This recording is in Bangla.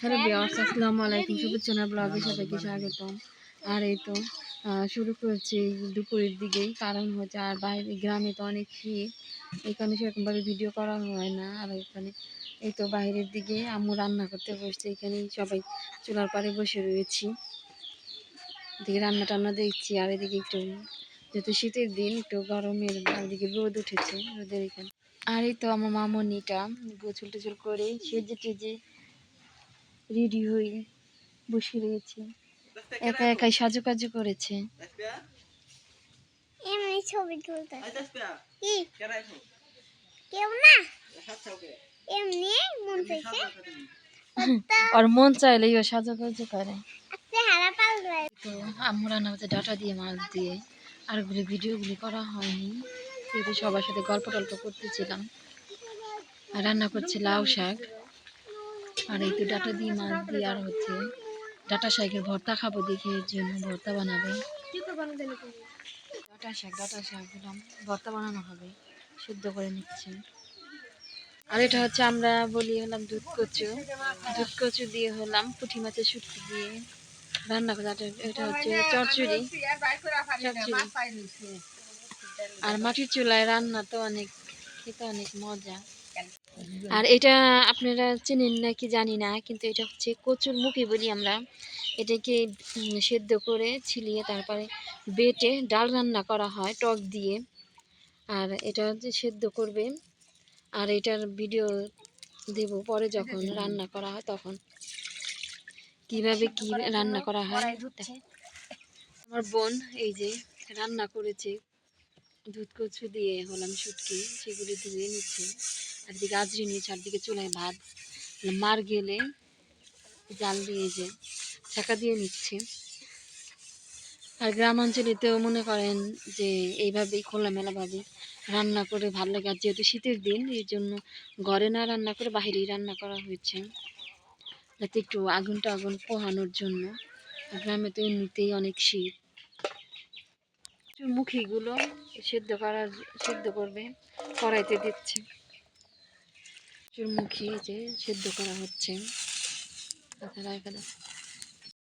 হ্যালো ভিউয়ার্স, আসসালামু আলাইকুম। শুভেচ্ছা ব্লগে সবাইকে স্বাগতম। আর এই তো শুরু করেছি দুপুরের দিকেই, কারণ হচ্ছে আর বাইরে গ্রামে তো অনেক শীত, এখানে সেরকমভাবে ভিডিও করা হয় না। আর এখানে এই তো বাইরের দিকে আম্মু রান্না করতে বসছে, এখানেই সবাই চুলার পাড়ে বসে রয়েছি, এদিকে রান্না টান্না দেখছি। আর এদিকে একটু যেহেতু শীতের দিন, একটু গরমের এদিকে রোদ উঠেছে, রোদের এখানে। আর এই তো আমার মামনিটা গোছল টোছল করে সেজে টেজে রেডি হয়ে বসে রয়েছে, একা একাই সাজুকাজু করেছে। এমনি ছবি তুলতে কি কেউ না এমনি মন চাইছে আর মন চাইলেই ও সাজুকাজু করে। চেহারা পাল্টায়। তো আম্মু রান্না হচ্ছে ডাটা দিয়ে, মাছ দিয়ে। আর ভিডিওগুলি করা হয়নি, যেহেতু সবার সাথে গল্প টল্প করতেছিলাম। আর রান্না করছে লাউ শাক, আর এই তো ডাটা দিয়ে, মাছ দিয়ে। আর হচ্ছে ডাটা শাকের ভর্তা খাবো দেখে, এর জন্য ভর্তা বানাবে। ডাটা শাক দিলাম, ভর্তা বানানো হবে, সিদ্ধ করে নিচ্ছে। আর এটা হচ্ছে আমরা বলি হলাম দুধ কচু, দুধ কচু দিয়ে হলাম পুঁটি মাছের শুটকি দিয়ে রান্না করে। এটা হচ্ছে চচ্চড়ি। আর মাটির চুলায় রান্না তো অনেক, খেতে অনেক মজা। আর এটা আপনারা চেনেন নাকি জানি না, কিন্তু এটা হচ্ছে কচুর মুখি বলি আমরা। এটাকে সেদ্ধ করে ছিলিয়ে তারপরে বেটে ডাল রান্না করা হয় টক দিয়ে। আর এটা হচ্ছে সেদ্ধ করবে, আর এটার ভিডিও দেব পরে যখন রান্না করা হয়, তখন কিভাবে কি রান্না করা হয়। আমার বোন এই যে রান্না করেছে দুধ কচু দিয়ে হলাম শুটকি, সেগুলি ধুয়ে নিচ্ছে। আর দিকে আজরি নিচ্ছে, আর দিকে চুলায় ভাত মার গেলে জাল দিয়ে যে ঢাকা দিয়ে নিচ্ছে। আর গ্রাম অঞ্চলেতেও মনে করেন যে এইভাবেই খোলামেলাভাবে রান্না করে ভালো লাগে। আর যেহেতু শীতের দিন, এই জন্য ঘরে না রান্না করে বাহিরেই রান্না করা হয়েছে, যাতে একটু আগুন পোহানোর জন্য। গ্রামে তো এমনিতেই অনেক শীত। মুখিগুলো সেদ্ধ করবে, কড়াইতে দিচ্ছে। চুরমুখী যে সেদ্ধ করা হচ্ছে।